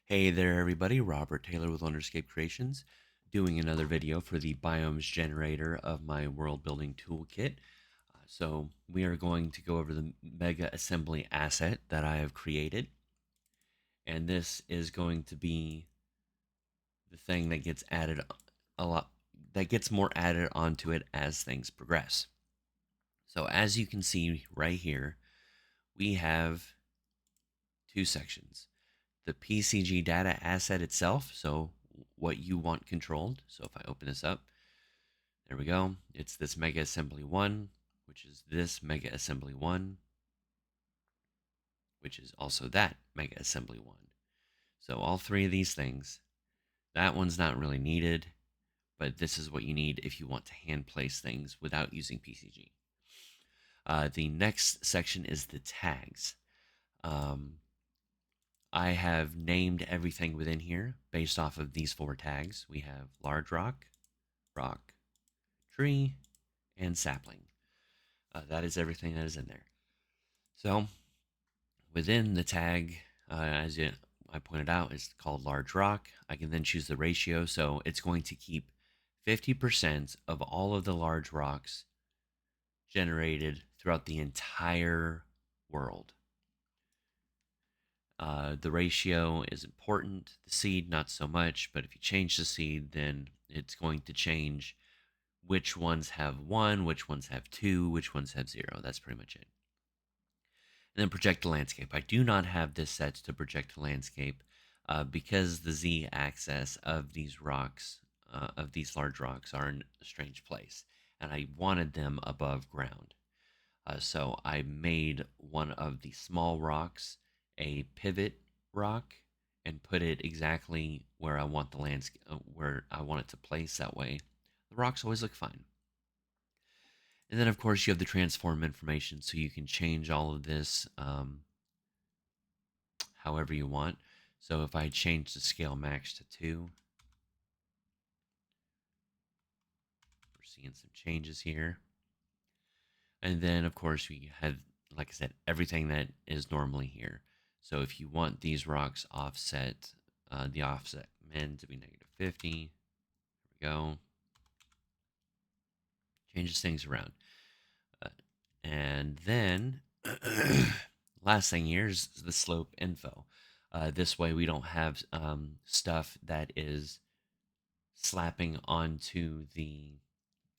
Hey there, everybody. Robert Taylor with Wonderscape Creations, doing another video for the Biomes generator of my world building toolkit. So we are going to go over the Mega Assembly asset that I have created, and this is going to be the thing that gets added a lot, that gets more added onto it as things progress. So as you can see right here, we have two sections. The PCG data asset itself, so what you want controlled. So if I open this up, there we go. It's this Mega Assembly 1, which is this Mega Assembly 1, which is also that Mega Assembly 1. So all three of these things, that one's not really needed, but this is what you need if you want to hand place things without using PCG. The next section is the tags. Um, I have named everything within here based off of these four tags. We have large rock, rock, tree, and sapling. That is everything that is in there. So within the tag, I pointed out, is called large rock. I can then choose the ratio. So it's going to keep 50% of all of the large rocks generated throughout the entire world. The ratio is important. The seed, not so much. But if you change the seed, then it's going to change which ones have one, which ones have two, which ones have zero. That's pretty much it. And then project the landscape. I do not have this set to project the landscape because the Z axis of these rocks, of these large rocks, are in a strange place. And I wanted them above ground. So I made one of the small rocks a pivot rock and put it exactly where I want the landscape, where I want it to place. That way, the rocks always look fine. And then, of course, you have the transform information, so you can change all of this however you want. So if I change the scale max to 2, we're seeing some changes here. And then, of course, we have, like I said, everything that is normally here. So if you want these rocks offset, the offset min to be -50, there we go. Changes things around. And then last thing here is the slope info. This way we don't have stuff that is slapping onto the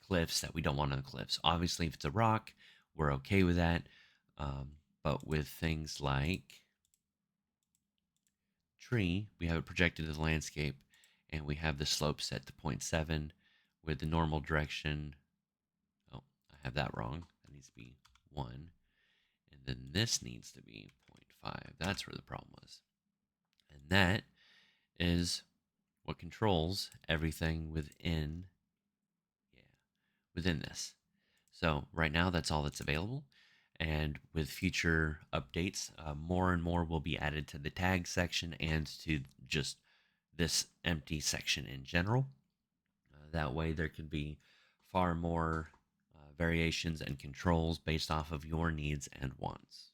cliffs that we don't want on the cliffs. Obviously, if it's a rock, we're okay with that. But with things like tree, we have it projected to the landscape, and we have the slope set to 0.7 with the normal direction. Oh, I have that wrong. That needs to be 1. And then this needs to be 0.5. That's where the problem was. And that is what controls everything yeah, within this. So right now, that's all that's available. And with future updates, more and more will be added to the tag section and to just this empty section in general. That way, there can be far more variations and controls based off of your needs and wants.